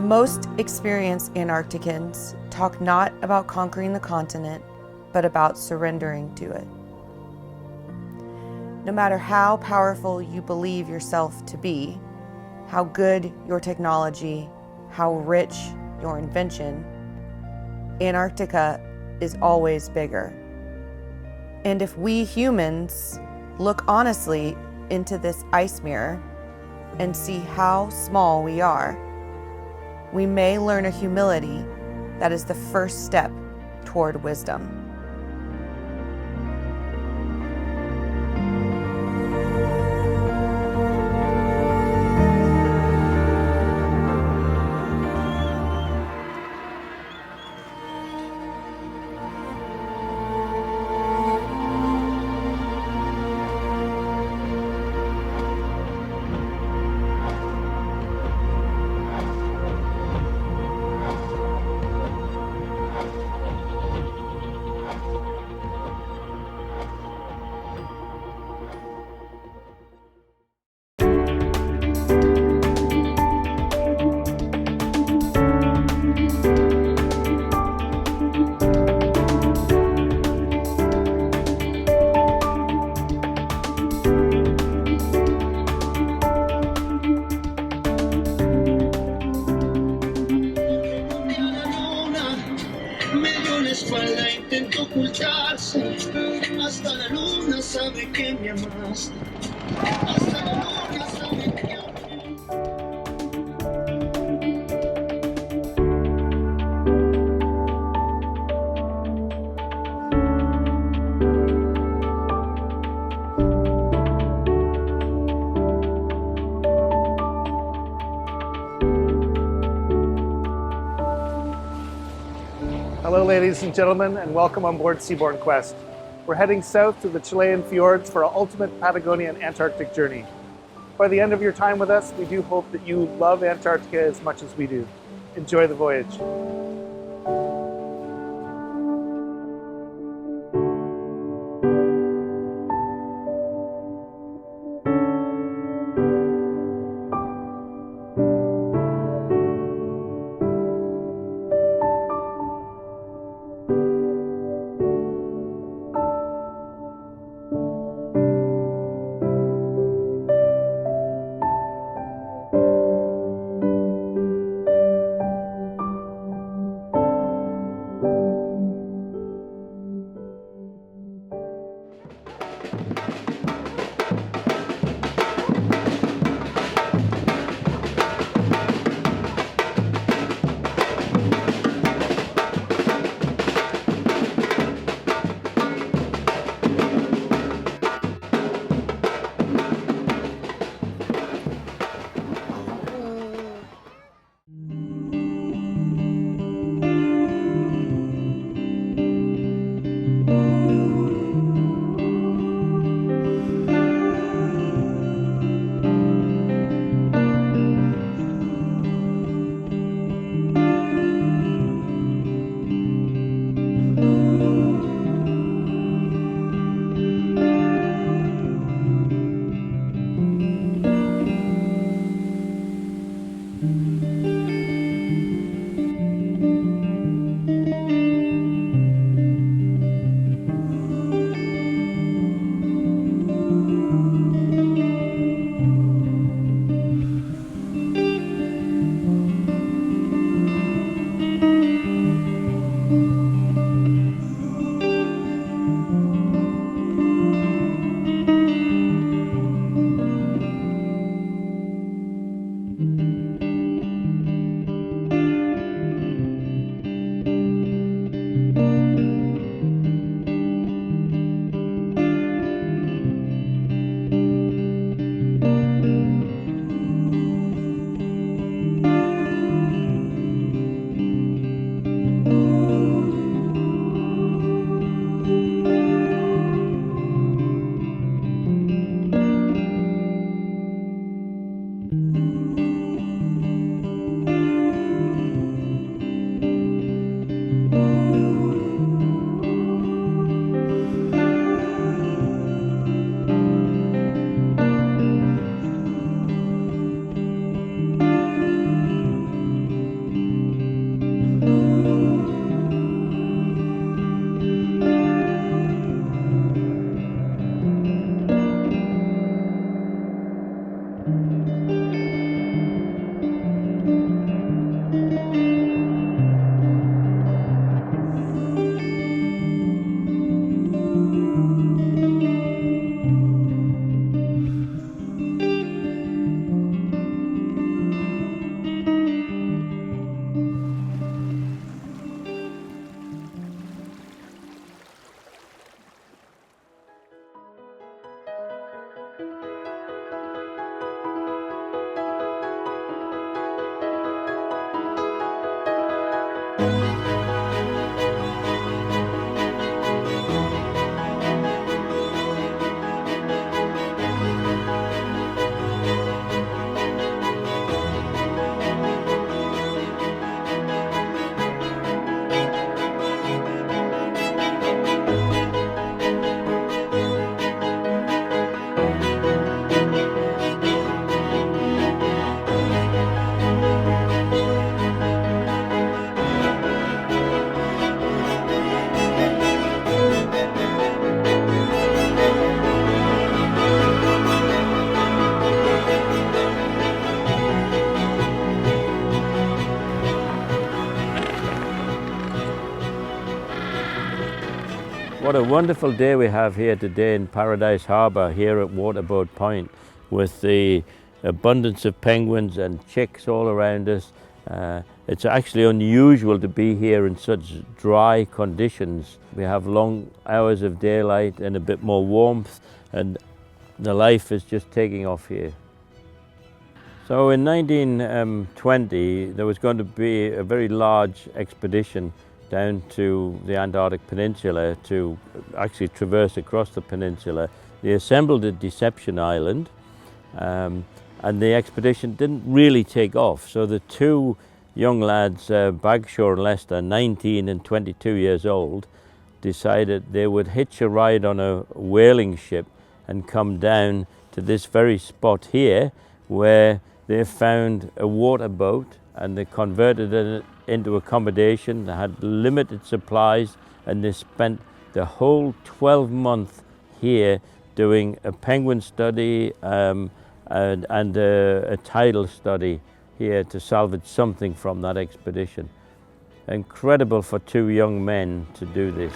The most experienced Antarcticans talk not about conquering the continent, but about surrendering to it. No matter how powerful you believe yourself to be, how good your technology, how rich your invention, Antarctica is always bigger. And if we humans look honestly into this ice mirror and see how small we are, we may learn a humility that is the first step toward wisdom. Espalda intento ocultarse, hasta la luna sabe que me amaste, hasta la luna sabe que Hello ladies and gentlemen, and welcome on board Seabourn Quest. We're heading south to the Chilean fjords for our ultimate Patagonian Antarctic journey. By the end of your time with us, we do hope that you love Antarctica as much as we do. Enjoy the voyage. What a wonderful day we have here today in Paradise Harbour here at Waterboat Point, with the abundance of penguins and chicks all around us. It's actually unusual to be here in such dry conditions. We have long hours of daylight and a bit more warmth, and the life is just taking off here. So in 1920 there was going to be a very large expedition down to the Antarctic Peninsula to actually traverse across the peninsula. They assembled at Deception Island, and the expedition didn't really take off. So the two young lads, Bagshaw and Lester, 19 and 22 years old, decided they would hitch a ride on a whaling ship and come down to this very spot here, where they found a water boat and they converted it into accommodation. They had limited supplies, and they spent the whole 12 months here doing a penguin study and a tidal study here to salvage something from that expedition. Incredible for two young men to do this.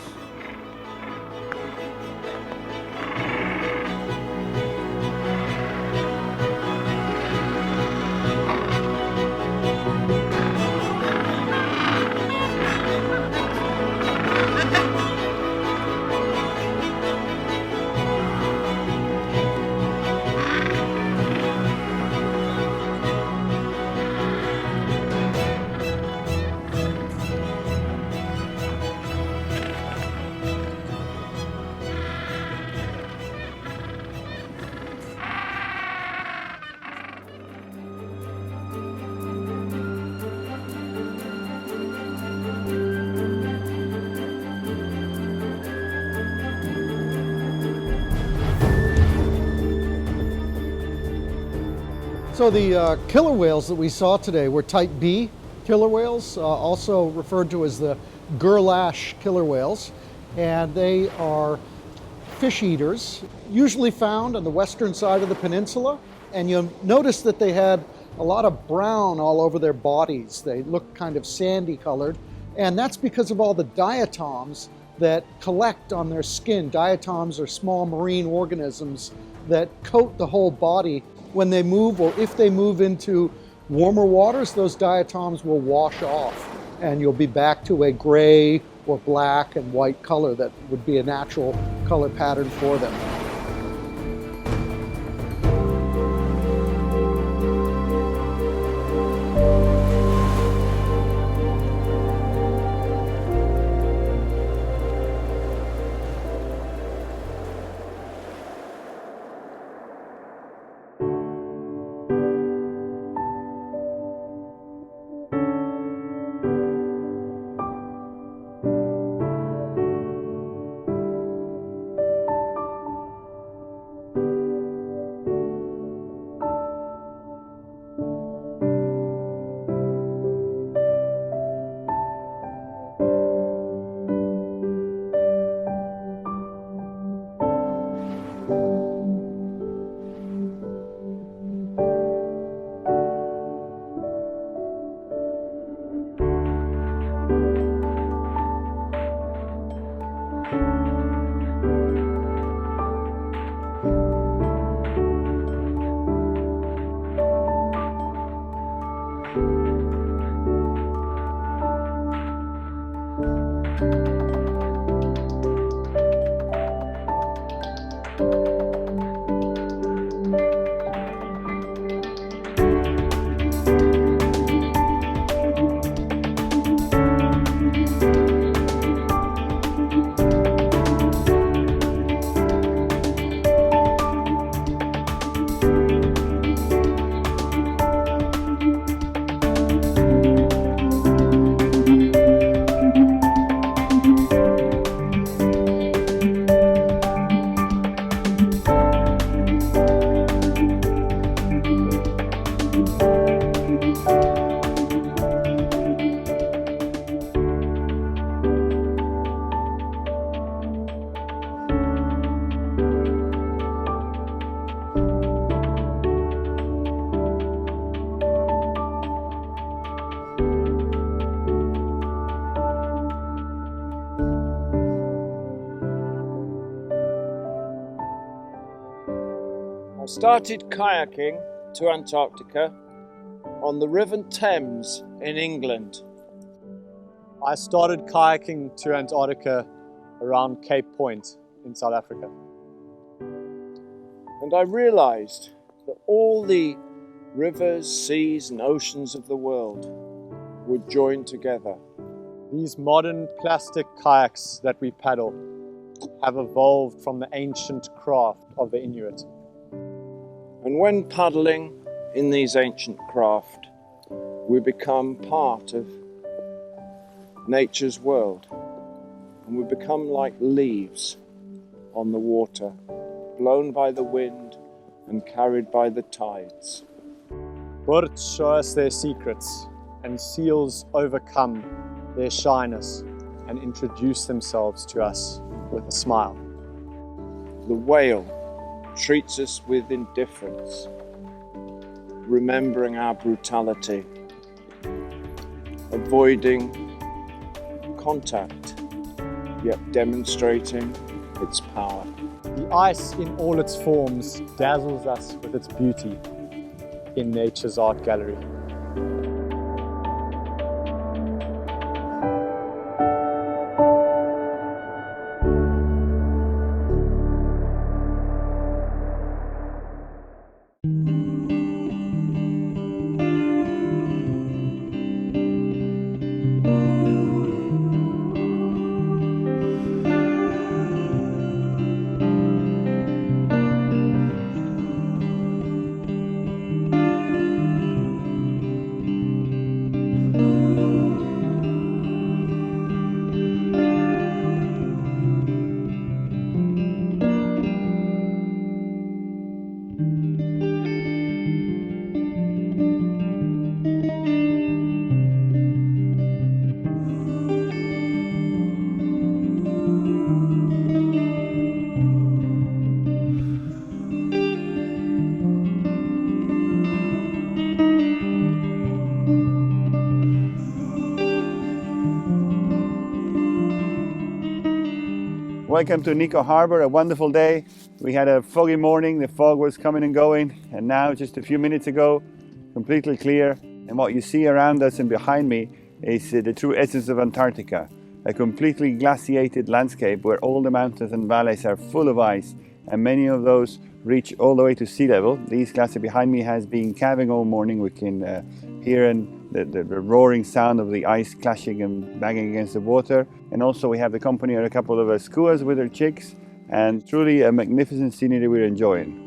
So the killer whales that we saw today were type B killer whales, also referred to as the Gerlache killer whales, and they are fish eaters, usually found on the western side of the peninsula. And you'll notice that they had a lot of brown all over their bodies. They look kind of sandy colored, and that's because of all the diatoms that collect on their skin. Diatoms are small marine organisms that coat the whole body. When they move, or if they move into warmer waters, those diatoms will wash off, and you'll be back to a gray or black and white color that would be a natural color pattern for them. started kayaking to Antarctica on the River Thames in England. I started kayaking to Antarctica around Cape Point in South Africa. And I realized that all the rivers, seas and oceans of the world would join together. These modern plastic kayaks that we paddle have evolved from the ancient craft of the Inuit. And when paddling in these ancient craft, we become part of nature's world, and we become like leaves on the water, blown by the wind and carried by the tides. Birds show us their secrets, and seals overcome their shyness and introduce themselves to us with a smile. The whale treats us with indifference, remembering our brutality, avoiding contact, yet demonstrating its power. The ice in all its forms dazzles us with its beauty in nature's art gallery. Welcome to Nico Harbor, a wonderful day. We had a foggy morning, the fog was coming and going, and now just a few minutes ago, completely clear. And what you see around us and behind me is the true essence of Antarctica, a completely glaciated landscape where all the mountains and valleys are full of ice, and many of those reach all the way to sea level. This glacier behind me has been calving all morning. We can hear the roaring sound of the ice clashing and banging against the water. And also we have the company of a couple of skuas with their chicks, and truly a magnificent scenery we're enjoying.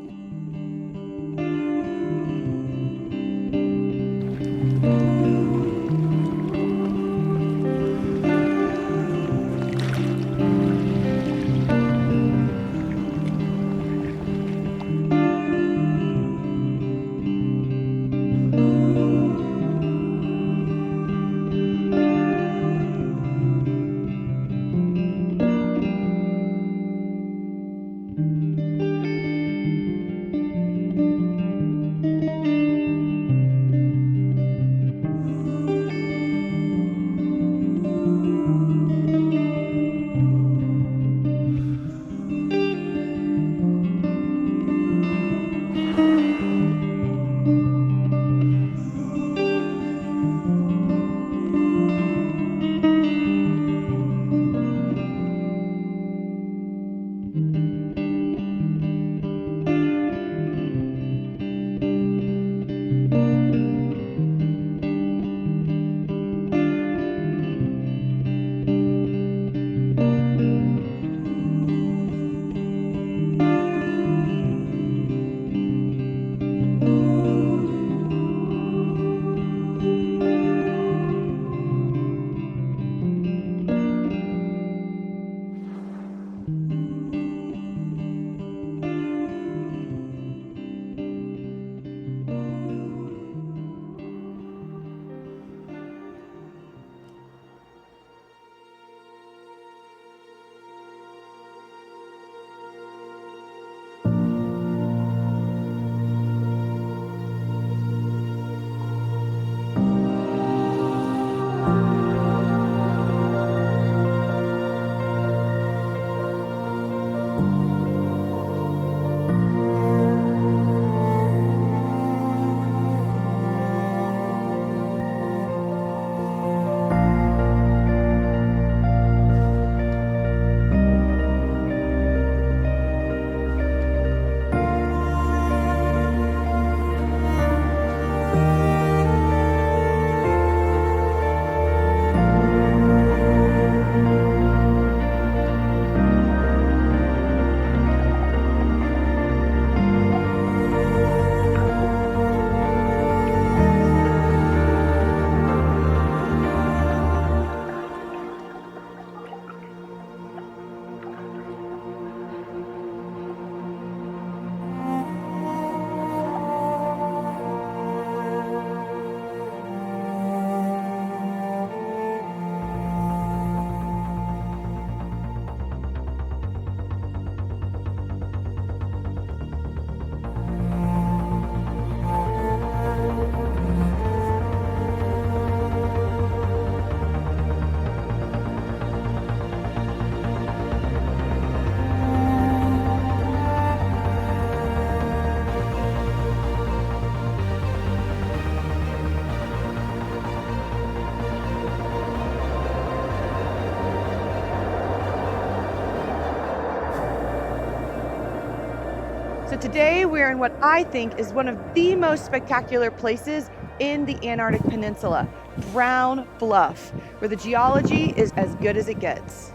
So today we're in what I think is one of the most spectacular places in the Antarctic Peninsula, Brown Bluff, where the geology is as good as it gets.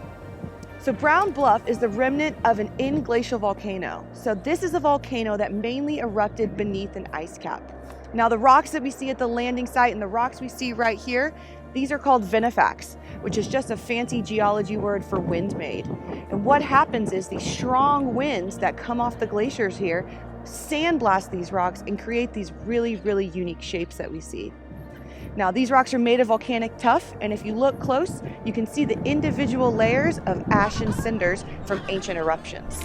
So Brown Bluff is the remnant of an in-glacial volcano. So this is a volcano that mainly erupted beneath an ice cap. Now the rocks that we see at the landing site and the rocks we see right here, these are called vinifex, which is just a fancy geology word for wind made. And what happens is these strong winds that come off the glaciers here sandblast these rocks and create these really, really unique shapes that we see. Now these rocks are made of volcanic tuff, and if you look close, you can see the individual layers of ash and cinders from ancient eruptions.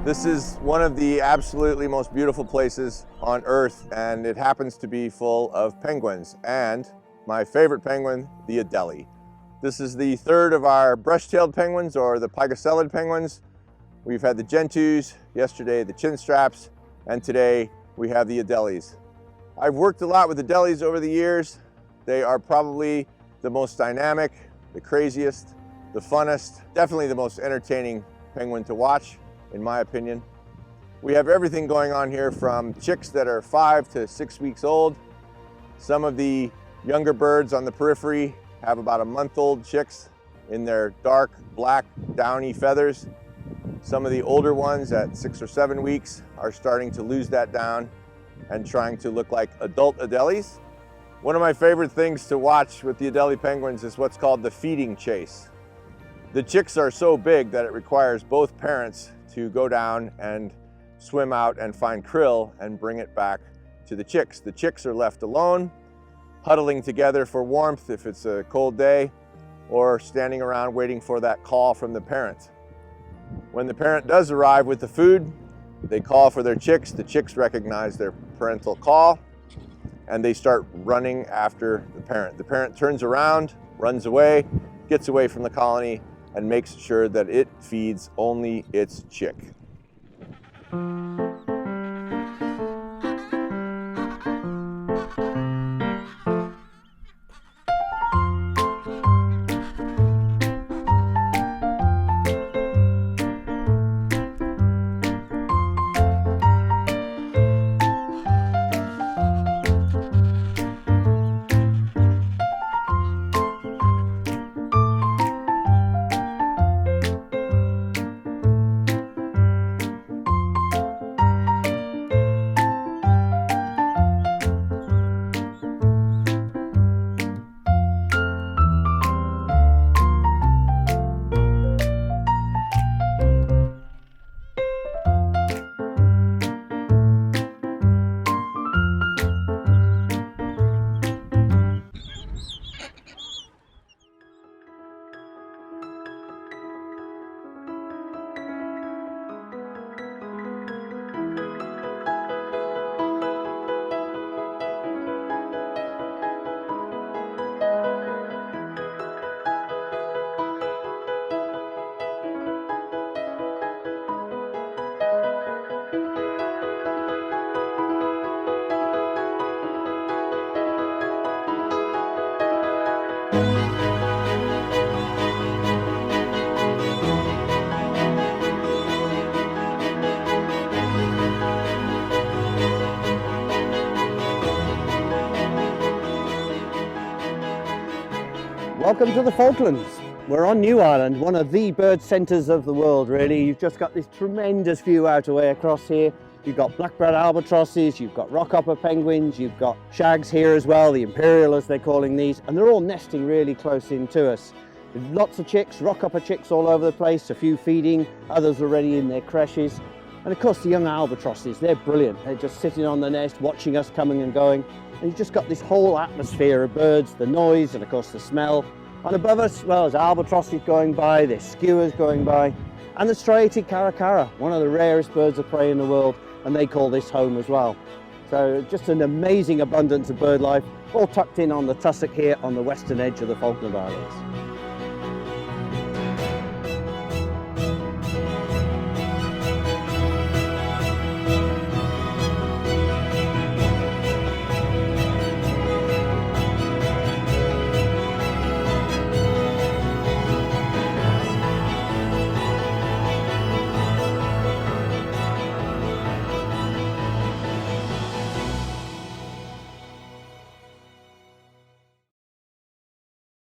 This is one of the absolutely most beautiful places on Earth, and it happens to be full of penguins, and my favorite penguin, the Adelie. This is the third of our brush-tailed penguins, or the pygoscelid penguins. We've had the gentoos, yesterday the chinstraps, and today we have the Adelies. I've worked a lot with Adelies over the years. They are probably the most dynamic, the craziest, the funnest, definitely the most entertaining penguin to watch, in my opinion. We have everything going on here, from chicks that are 5 to 6 weeks old. Some of the younger birds on the periphery have about a month-old chicks in their dark black downy feathers. Some of the older ones at 6 or 7 weeks are starting to lose that down and trying to look like adult Adelies. One of my favorite things to watch with the Adelie penguins is what's called the feeding chase. The chicks are so big that it requires both parents to go down and swim out and find krill and bring it back to the chicks. The chicks are left alone, huddling together for warmth if it's a cold day, or standing around waiting for that call from the parent. When the parent does arrive with the food, they call for their chicks. The chicks recognize their parental call, and they start running after the parent. The parent turns around, runs away, gets away from the colony, and makes sure that it feeds only its chick. Welcome to the Falklands. We're on New Ireland, one of the bird centres of the world, really. You've just got this tremendous view out away across here. You've got black-browed albatrosses, you've got rockhopper penguins, you've got shags here as well, the imperial as they're calling these, and they're all nesting really close in to us. Lots of chicks, rockhopper chicks all over the place, a few feeding, others already in their creches. And of course the young albatrosses, they're brilliant. They're just sitting on the nest, watching us coming and going. And you've just got this whole atmosphere of birds, the noise and of course the smell. And above us, well, there's albatrosses going by, there's skuas going by, and the striated caracara, one of the rarest birds of prey in the world, and they call this home as well. So just an amazing abundance of bird life, all tucked in on the tussock here on the western edge of the Falkland Islands.